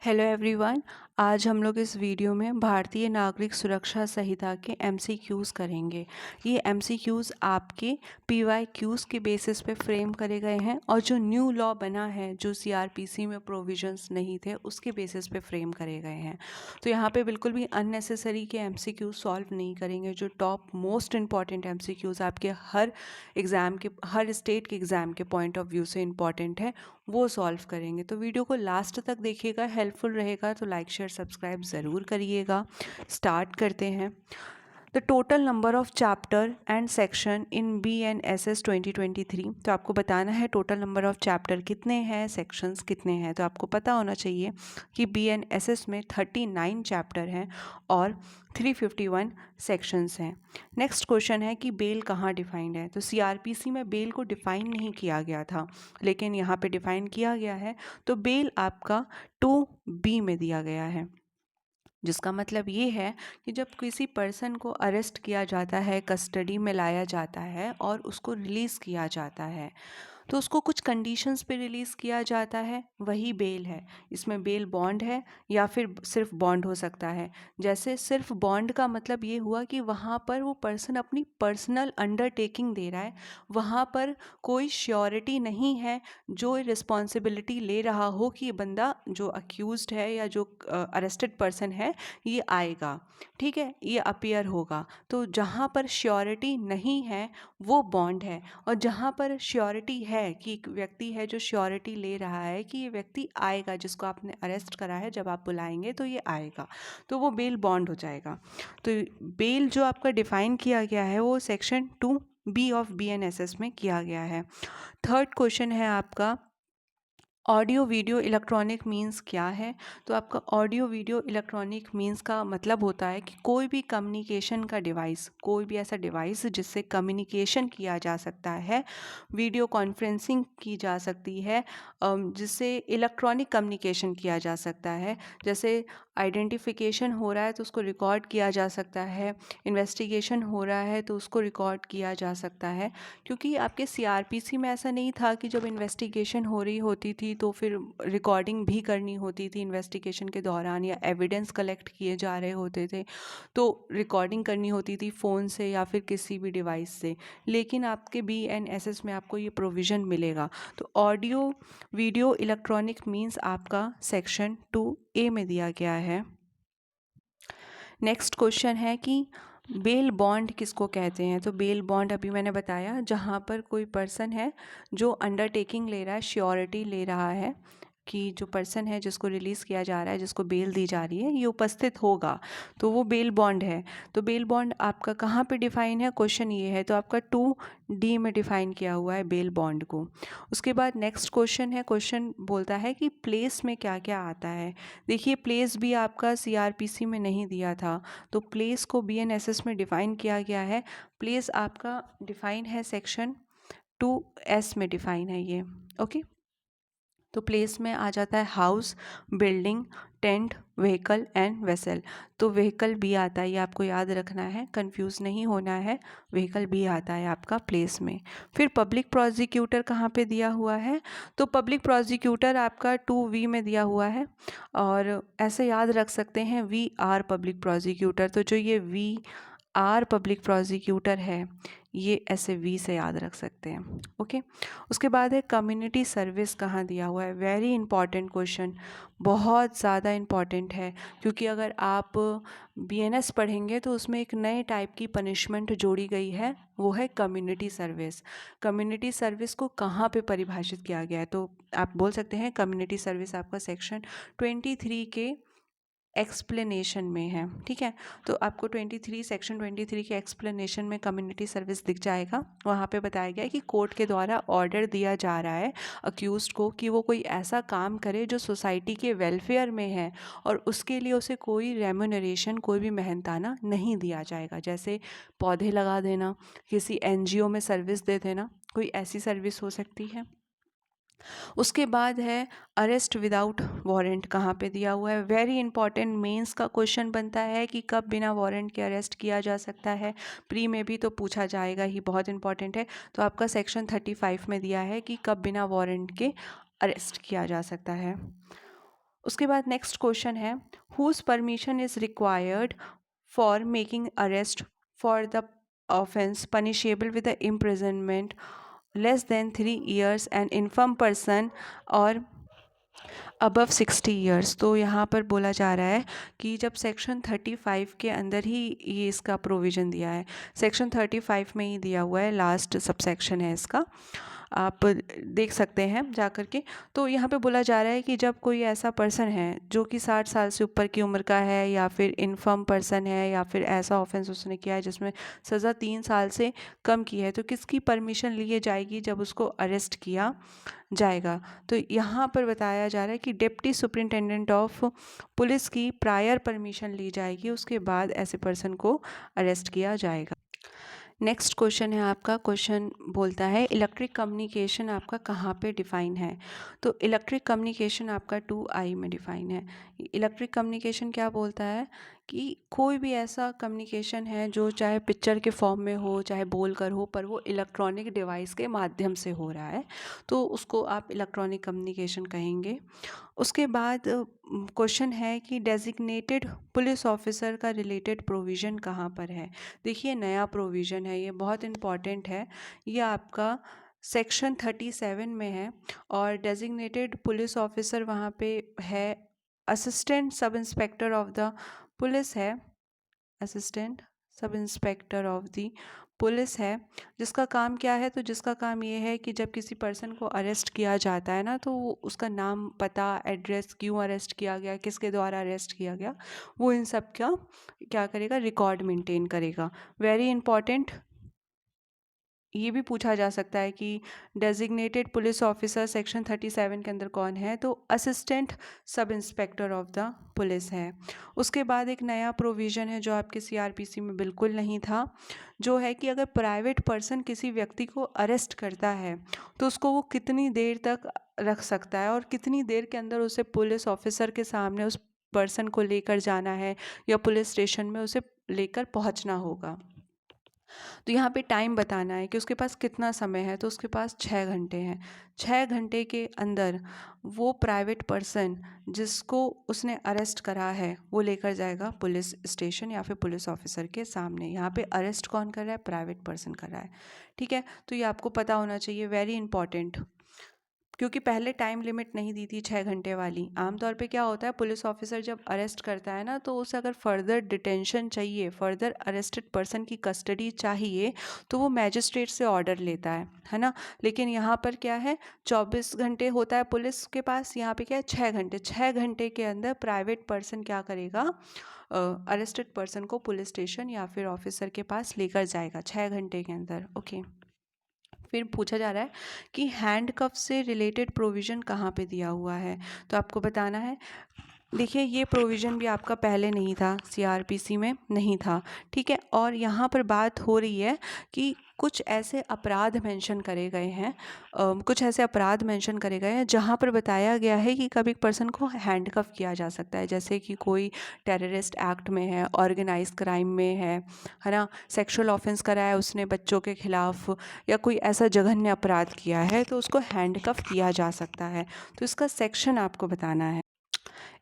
Hello everyone. आज हम लोग इस वीडियो में भारतीय नागरिक सुरक्षा संहिता के एमसीक्यूज़ करेंगे। ये एमसीक्यूज़ आपके पीवाईक्यूज़ के बेसिस पे फ्रेम करे गए हैं और जो न्यू लॉ बना है, जो सीआरपीसी में प्रोविजंस नहीं थे, उसके बेसिस पे फ्रेम करे गए हैं। तो यहाँ पे बिल्कुल भी अननेसेसरी के एमसीक्यूज़ सॉल्व नहीं करेंगे। जो टॉप मोस्ट इंपॉर्टेंट एमसीक्यूज़ आपके हर स्टेट के एग्ज़ाम के पॉइंट ऑफ व्यू से इंपॉर्टेंट है, वो सॉल्व करेंगे। तो वीडियो को लास्ट तक देखिएगा, हेल्पफुल रहेगा तो लाइक शेयर सब्सक्राइब ज़रूर करिएगा। स्टार्ट करते हैं। The total number of chapter and section in BNSS 2023। तो आपको बताना है टोटल नंबर ऑफ चैप्टर कितने हैं, सेक्शंस कितने हैं। तो आपको पता होना चाहिए कि BNSS में 39 चैप्टर हैं और 351 सेक्शंस हैं। नेक्स्ट क्वेश्चन है कि बेल कहाँ डिफाइंड है। तो सीआरपीसी में बेल को डिफाइन नहीं किया गया था, लेकिन यहाँ पे डिफाइन किया गया है। तो बेल आपका 2B में दिया गया है, जिसका मतलब ये है कि जब किसी पर्सन को अरेस्ट किया जाता है, कस्टडी में लाया जाता है और उसको रिलीज़ किया जाता है, तो उसको कुछ कंडीशंस पे रिलीज़ किया जाता है, वही बेल है। इसमें बेल बॉन्ड है या फिर सिर्फ बॉन्ड हो सकता है। जैसे सिर्फ बॉन्ड का मतलब ये हुआ कि वहाँ पर वो पर्सन अपनी पर्सनल अंडरटेकिंग दे रहा है, वहाँ पर कोई श्योरिटी नहीं है जो रिस्पॉन्सिबिलिटी ले रहा हो कि ये बंदा जो अक्यूज्ड है या जो अरेस्टेड पर्सन है ये आएगा, ठीक है, ये अपीयर होगा। तो जहाँ पर श्योरिटी नहीं है वो बॉन्ड है, और जहाँ पर श्योरिटी है कि एक व्यक्ति है जो श्योरिटी ले रहा है कि ये व्यक्ति आएगा, जिसको आपने अरेस्ट करा है, जब आप बुलाएंगे तो ये आएगा, तो वो बेल बॉन्ड हो जाएगा। तो बेल जो आपका डिफाइन किया गया है वो सेक्शन 2B ऑफ BNSS में किया गया है। थर्ड क्वेश्चन है आपका, ऑडियो वीडियो इलेक्ट्रॉनिक मीन्स क्या है। तो आपका ऑडियो वीडियो इलेक्ट्रॉनिक मीन्स का मतलब होता है कि कोई भी कम्युनिकेशन का डिवाइस, कोई भी ऐसा डिवाइस जिससे कम्युनिकेशन किया जा सकता है, वीडियो कॉन्फ्रेंसिंग की जा सकती है, जिससे इलेक्ट्रॉनिक कम्युनिकेशन किया जा सकता है। जैसे आइडेंटिफिकेशन हो रहा है तो उसको रिकॉर्ड किया जा सकता है, इन्वेस्टिगेशन हो रहा है तो उसको रिकॉर्ड किया जा सकता है। क्योंकि आपके सीआरपीसी में ऐसा नहीं था कि जब इन्वेस्टिगेशन हो रही होती थी तो फिर रिकॉर्डिंग भी करनी होती थी इन्वेस्टिगेशन के दौरान, या एविडेंस कलेक्ट किए जा रहे होते थे तो रिकॉर्डिंग करनी होती थी फ़ोन से या फिर किसी भी डिवाइस से। लेकिन आपके BNSS में आपको ये प्रोविज़न मिलेगा। तो ऑडियो वीडियो इलेक्ट्रॉनिक मीन्स आपका सेक्शन 2A में दिया गया है। नेक्स्ट क्वेश्चन है कि बेल बॉन्ड किसको कहते हैं। तो बेल बॉन्ड अभी मैंने बताया, जहाँ पर कोई पर्सन है जो अंडरटेकिंग ले रहा है, श्योरिटी ले रहा है कि जो पर्सन है जिसको रिलीज़ किया जा रहा है, जिसको बेल दी जा रही है, ये उपस्थित होगा, तो वो बेल बॉन्ड है। तो बेल बॉन्ड आपका कहाँ पे डिफाइन है, क्वेश्चन ये है। तो आपका 2D में डिफाइन किया हुआ है बेल बॉन्ड को। उसके बाद नेक्स्ट क्वेश्चन है, क्वेश्चन बोलता है कि प्लेस में क्या क्या आता है। देखिए, प्लेस भी आपका सीआरपीसी में नहीं दिया था, तो प्लेस को BNSS में डिफाइन किया गया है। प्लेस आपका डिफाइन है सेक्शन 2S में डिफाइन है ये, ओके। तो प्लेस में आ जाता है house, building, tent, vehicle and vessel. तो व्हीकल भी आता है, ये आपको याद रखना है, कंफ्यूज नहीं होना है। व्हीकल भी आता है आपका प्लेस में। फिर पब्लिक प्रोसिक्यूटर कहाँ पे दिया हुआ है। तो पब्लिक प्रोसिक्यूटर आपका 2V में दिया हुआ है, और ऐसे याद रख सकते हैं VR पब्लिक प्रोसिक्यूटर। तो जो ये VR पब्लिक प्रोसिक्यूटर है, ये ऐसे V से याद रख सकते हैं, ओके। उसके बाद है कम्युनिटी सर्विस कहाँ दिया हुआ है। वेरी इंपॉर्टेंट क्वेश्चन, बहुत ज़्यादा इंपॉर्टेंट है, क्योंकि अगर आप BNS पढ़ेंगे तो उसमें एक नए टाइप की पनिशमेंट जोड़ी गई है, वो है कम्युनिटी सर्विस। कम्युनिटी सर्विस को कहाँ पे परिभाषित किया गया है। तो आप बोल सकते हैं कम्युनिटी सर्विस आपका सेक्शन 23 के एक्सप्लेनेशन में है, ठीक है। तो आपको 23 सेक्शन 23 के एक्सप्लेनेशन में कम्युनिटी सर्विस दिख जाएगा। वहाँ पे बताया गया है कि कोर्ट के द्वारा ऑर्डर दिया जा रहा है अक्यूज्ड को कि वो कोई ऐसा काम करे जो सोसाइटी के वेलफेयर में है, और उसके लिए उसे कोई रेम्यूनरेशन, कोई भी मेहनताना नहीं दिया जाएगा। जैसे पौधे लगा देना, किसी NGO में सर्विस दे देना, कोई ऐसी सर्विस हो सकती है। उसके बाद है अरेस्ट विदाउट वारंट कहाँ पे दिया हुआ है। वेरी इंपॉर्टेंट, मेंस का क्वेश्चन बनता है कि कब बिना वारंट के अरेस्ट किया जा सकता है। प्री में भी तो पूछा जाएगा ही, बहुत इंपॉर्टेंट है। तो आपका सेक्शन 35 में दिया है कि कब बिना वारंट के अरेस्ट किया जा सकता है। उसके बाद नेक्स्ट क्वेश्चन है, whose permission is required for making arrest for the offence punishable with the imprisonment less than 3 years and infirm person और अबव 60 ईयर्स। तो यहाँ पर बोला जा रहा है कि जब सेक्शन 35 के अंदर ही ये इसका प्रोविज़न दिया है, सेक्शन 35 में ही दिया हुआ है, लास्ट सब सेक्शन है इसका, आप देख सकते हैं जा कर के। तो यहाँ पे बोला जा रहा है कि जब कोई ऐसा पर्सन है जो कि 60 साल से ऊपर की उम्र का है, या फिर इन्फर्म पर्सन है, या फिर ऐसा ऑफेंस उसने किया है जिसमें सज़ा 3 साल से कम की है, तो किसकी परमिशन ली जाएगी जब उसको अरेस्ट किया जाएगा। तो यहाँ पर बताया जा रहा है कि डिप्टी सुपरिंटेंडेंट ऑफ पुलिस की प्रायर परमिशन ली जाएगी, उसके बाद ऐसे पर्सन को अरेस्ट किया जाएगा। नेक्स्ट क्वेश्चन है आपका, क्वेश्चन बोलता है इलेक्ट्रिक कम्युनिकेशन आपका कहाँ पे डिफ़ाइन है। तो इलेक्ट्रिक कम्युनिकेशन आपका 2I में डिफ़ाइन है। इलेक्ट्रिक कम्युनिकेशन क्या बोलता है कि कोई भी ऐसा कम्युनिकेशन है जो चाहे पिक्चर के फॉर्म में हो, चाहे बोल कर हो, पर वो इलेक्ट्रॉनिक डिवाइस के माध्यम से हो रहा है, तो उसको आप इलेक्ट्रॉनिक कम्युनिकेशन कहेंगे। उसके बाद क्वेश्चन है कि डेजिग्नेटेड पुलिस ऑफिसर का रिलेटेड प्रोविज़न कहाँ पर है। देखिए नया प्रोविज़न है, ये बहुत इम्पॉर्टेंट है, ये आपका सेक्शन 37 में है, और डेजिग्नेटेड पुलिस ऑफिसर वहाँ पे है assistant sub inspector of the police है, assistant sub inspector of the police है, जिसका काम क्या है, तो जिसका काम ये है कि जब किसी पर्सन को अरेस्ट किया जाता है ना, तो उसका नाम, पता, एड्रेस, क्यों अरेस्ट किया गया, किसके द्वारा अरेस्ट किया गया, वो इन सब का क्या करेगा, रिकॉर्ड मेंटेन करेगा। Very important. ये भी पूछा जा सकता है कि डेजिग्नेटेड पुलिस ऑफिसर सेक्शन 37 के अंदर कौन है, तो assistant sub inspector of the police है। उसके बाद एक नया प्रोविज़न है जो आपके CRPC में बिल्कुल नहीं था, जो है कि अगर प्राइवेट पर्सन किसी व्यक्ति को अरेस्ट करता है तो उसको वो कितनी देर तक रख सकता है, और कितनी देर के अंदर उसे पुलिस ऑफिसर के सामने उस पर्सन को लेकर जाना है, या पुलिस स्टेशन में उसे लेकर पहुंचना होगा। तो यहाँ पे टाइम बताना है कि उसके पास कितना समय है, तो उसके पास 6 घंटे हैं। 6 घंटे के अंदर वो प्राइवेट पर्सन जिसको उसने अरेस्ट करा है वो लेकर जाएगा पुलिस स्टेशन या फिर पुलिस ऑफिसर के सामने। यहाँ पे अरेस्ट कौन कर रहा है, प्राइवेट पर्सन कर रहा है, ठीक है। तो ये आपको पता होना चाहिए, वेरी इंपॉर्टेंट, क्योंकि पहले टाइम लिमिट नहीं दी थी 6 घंटे वाली। आमतौर पे क्या होता है, पुलिस ऑफिसर जब अरेस्ट करता है ना, तो उसे अगर फर्दर डिटेंशन चाहिए, फर्दर अरेस्टेड पर्सन की कस्टडी चाहिए, तो वो मैजिस्ट्रेट से ऑर्डर लेता है ना। लेकिन यहाँ पर क्या है, 24 घंटे होता है पुलिस के पास, यहाँ पे क्या है 6 घंटे। 6 घंटे के अंदर प्राइवेट पर्सन क्या करेगा, अरेस्टेड पर्सन को पुलिस स्टेशन या फिर ऑफिसर के पास लेकर जाएगा 6 घंटे के अंदर, ओके। फिर पूछा जा रहा है कि हैंडकफ से रिलेटेड प्रोविज़न कहाँ पे दिया हुआ है, तो आपको बताना है। देखिए ये प्रोविज़न भी आपका पहले नहीं था, CRPC में नहीं था, ठीक है। और यहाँ पर बात हो रही है कि कुछ ऐसे अपराध मेंशन करे गए हैं, कुछ ऐसे अपराध मेंशन करे गए हैं जहाँ पर बताया गया है कि कभी एक पर्सन को हैंडकफ किया जा सकता है, जैसे कि कोई टेररिस्ट एक्ट में है, ऑर्गेनाइज क्राइम में है ना, सेक्सुअल ऑफेंस करा है उसने बच्चों के खिलाफ, या कोई ऐसा जघन्य अपराध किया है, तो उसको हैंडकफ किया जा सकता है। तो इसका सेक्शन आपको बताना है।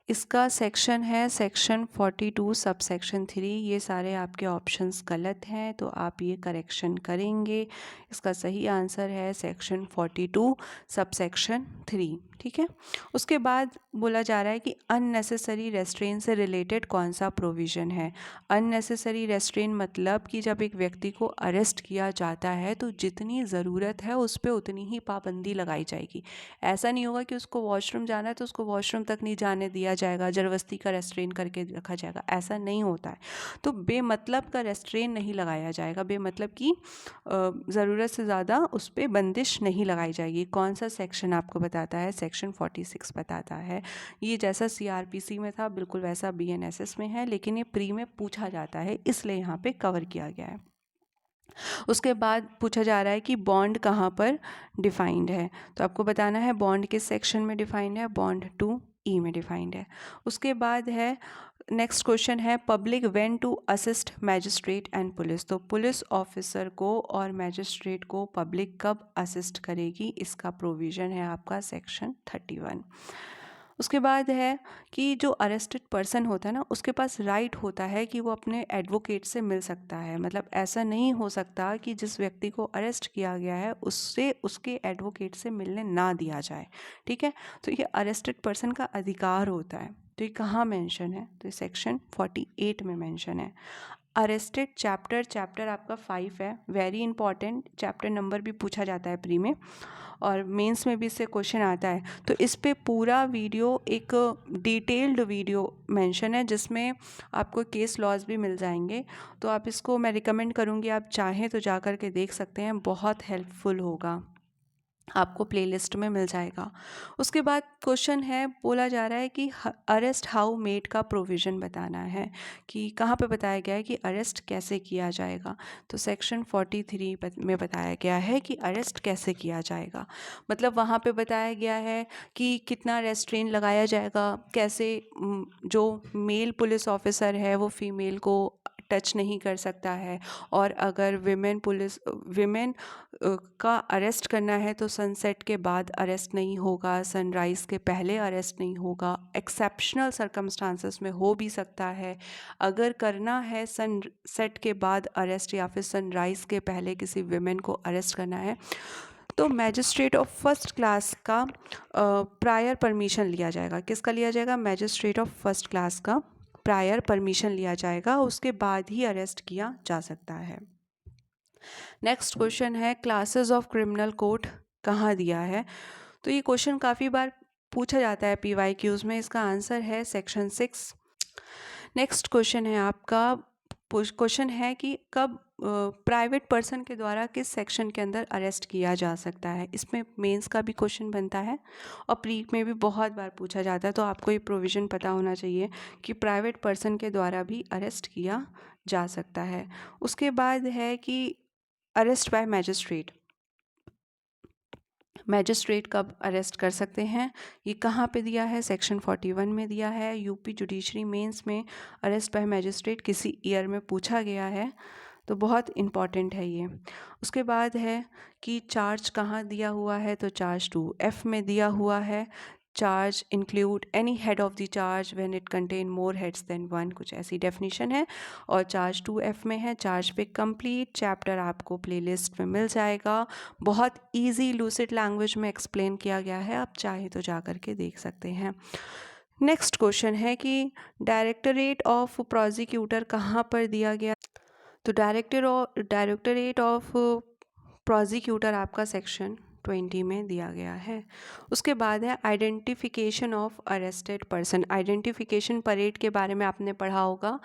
इसका सेक्शन है सेक्शन 42 सब सेक्शन 3। ये सारे आपके ऑप्शंस गलत हैं, तो आप ये करेक्शन करेंगे। इसका सही आंसर है सेक्शन 42 सब सेक्शन 3, ठीक है। उसके बाद बोला जा रहा है कि अननेसेसरी रेस्ट्रेन से रिलेटेड कौन सा प्रोविज़न है। अननेसेसरी रेस्ट्रेन मतलब कि जब एक व्यक्ति को अरेस्ट किया जाता है तो जितनी ज़रूरत है उस पर उतनी ही पाबंदी लगाई जाएगी। ऐसा नहीं होगा कि उसको वॉशरूम जाना है तो उसको वॉशरूम तक नहीं जाने दिया जाएगा, ज़बरदस्ती का रेस्ट्रेन करके रखा जाएगा, ऐसा नहीं होता है। तो बेमतलब का रेस्ट्रेन नहीं लगाया जाएगा, बेमतलब की ज़रूरत से ज़्यादा उस पर बंदिश नहीं लगाई जाएगी। कौन सा सेक्शन आपको बताता है, सेक्शन 46 बताता है। ये जैसा CRPC में था बिल्कुल वैसा BNSS में है, लेकिन ये प्री में पूछा जाता है इसलिए यहाँ पे कवर किया गया है। उसके बाद पूछा जा रहा है कि बॉन्ड कहाँ पर डिफाइंड है, तो आपको बताना है बॉन्ड किस सेक्शन में डिफाइंड है, बॉन्ड 2E में डिफाइंड है। उसके बाद है नेक्स्ट क्वेश्चन है public when to assist magistrate and police. तो पुलिस ऑफिसर को और मैजिस्ट्रेट को पब्लिक कब असिस्ट करेगी, इसका प्रोविज़न है आपका सेक्शन 31। उसके बाद है कि जो अरेस्टेड पर्सन होता है ना, उसके पास राइट होता है कि वो अपने एडवोकेट से मिल सकता है। मतलब ऐसा नहीं हो सकता कि जिस व्यक्ति को अरेस्ट किया गया है उससे उसके एडवोकेट से मिलने ना दिया जाए। ठीक है, तो ये अरेस्टेड पर्सन का अधिकार होता है। तो ये कहाँ मेंशन है? तो ये सेक्शन 48 में मेंशन है। अरेस्टेड चैप्टर आपका 5 है, वेरी इंपॉर्टेंट चैप्टर, नंबर भी पूछा जाता है प्री में और मेंस में भी इससे क्वेश्चन आता है। तो इस पे पूरा वीडियो, एक डिटेल्ड वीडियो मेंशन है जिसमें आपको केस लॉज भी मिल जाएंगे। तो आप इसको, मैं रिकमेंड करूँगी, आप चाहें तो जा कर के देख सकते हैं, बहुत हेल्पफुल होगा, आपको प्लेलिस्ट में मिल जाएगा। उसके बाद क्वेश्चन है, बोला जा रहा है कि अरेस्ट हाउ मेड का प्रोविज़न बताना है कि कहाँ पे बताया गया है कि अरेस्ट कैसे किया जाएगा। तो सेक्शन 43 में बताया गया है कि अरेस्ट कैसे किया जाएगा। मतलब वहाँ पे बताया गया है कि कितना रेस्ट्रेन लगाया जाएगा, कैसे जो मेल पुलिस ऑफिसर है वो फीमेल को टच नहीं कर सकता है, और अगर विमेन का अरेस्ट करना है तो सनसेट के बाद अरेस्ट नहीं होगा, सनराइज़ के पहले अरेस्ट नहीं होगा, एक्सेप्शनल सर्कमस्टांसेस में हो भी सकता है। अगर करना है सनसेट के बाद अरेस्ट या फिर सनराइज़ के पहले किसी विमेन को अरेस्ट करना है, तो मैजिस्ट्रेट ऑफ फर्स्ट क्लास का प्रायर परमिशन लिया जाएगा। किसका लिया जाएगा? मैजिस्ट्रेट ऑफ फर्स्ट क्लास का प्रायर परमिशन लिया जाएगा, उसके बाद ही अरेस्ट किया जा सकता है। नेक्स्ट क्वेश्चन है, क्लासेस ऑफ क्रिमिनल कोड कहाँ दिया है? तो ये क्वेश्चन काफ़ी बार पूछा जाता है PYQs में। इसका आंसर है सेक्शन 6। नेक्स्ट क्वेश्चन है आपका, क्वेश्चन है कि कब प्राइवेट पर्सन के द्वारा किस सेक्शन के अंदर अरेस्ट किया जा सकता है। इसमें मेंस का भी क्वेश्चन बनता है और प्री में भी बहुत बार पूछा जाता है। तो आपको ये प्रोविज़न पता होना चाहिए कि प्राइवेट पर्सन के द्वारा भी अरेस्ट किया जा सकता है। उसके बाद है कि अरेस्ट बाय मैजिस्ट्रेट कब अरेस्ट कर सकते हैं, ये कहाँ पे दिया है? सेक्शन 41 में दिया है। यूपी जुडिशरी मेंस में अरेस्ट बाय मैजिस्ट्रेट किसी ईयर में पूछा गया है, तो बहुत इम्पॉर्टेंट है ये। उसके बाद है कि चार्ज कहाँ दिया हुआ है, तो चार्ज 2F में दिया हुआ है। Charge include any head of the charge when it contain more heads than 1, कुछ ऐसी डेफिनेशन है। और चार्ज 2F में है। चार्ज पे कंप्लीट चैप्टर आपको प्लेलिस्ट में मिल जाएगा, बहुत इजी लूसिड लैंग्वेज में एक्सप्लेन किया गया है, आप चाहे तो जा कर के देख सकते हैं। नेक्स्ट क्वेश्चन है कि डायरेक्टरेट ऑफ प्रोसिक्यूटर कहाँ पर दिया गया? तो डायरेक्टरेट ऑफ प्रोसिक्यूटर आपका सेक्शन 20 में दिया गया है। उसके बाद है identification of arrested person. Identification parade के बारे में आपने पढ़ा होगा,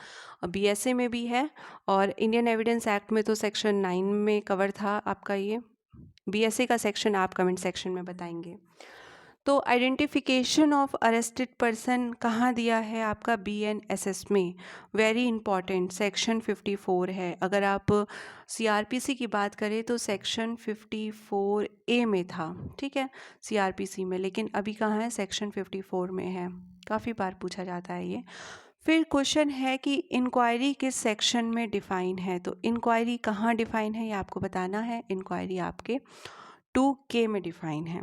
BSA में भी है और इंडियन एविडेंस एक्ट में तो सेक्शन 9 में कवर था आपका ये। BSA का सेक्शन आप कमेंट सेक्शन में बताएंगे। तो आइडेंटिफिकेशन ऑफ अरेस्टेड पर्सन कहाँ दिया है आपका? BNSS में। वेरी इंपॉर्टेंट, सेक्शन 54 है। अगर आप CRPC की बात करें तो सेक्शन 54A में था, ठीक है, CRPC में, लेकिन अभी कहाँ है? सेक्शन 54 में है। काफ़ी बार पूछा जाता है ये। फिर क्वेश्चन है कि इंक्वायरी किस सेक्शन में डिफ़ाइन है? तो इंक्वायरी कहाँ डिफ़ाइन है ये आपको बताना है। इंक्वायरी आपके 2K में डिफ़ाइन है।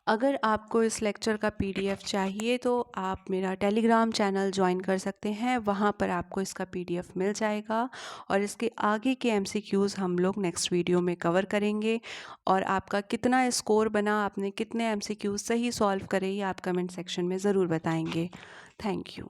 अगर आपको इस लेक्चर का PDF चाहिए तो आप मेरा टेलीग्राम चैनल ज्वाइन कर सकते हैं, वहाँ पर आपको इसका PDF मिल जाएगा और इसके आगे के MCQs हम लोग नेक्स्ट वीडियो में कवर करेंगे। और आपका कितना स्कोर बना, आपने कितने MCQs सही सॉल्व करे, ये आप कमेंट सेक्शन में ज़रूर बताएंगे। Thank you.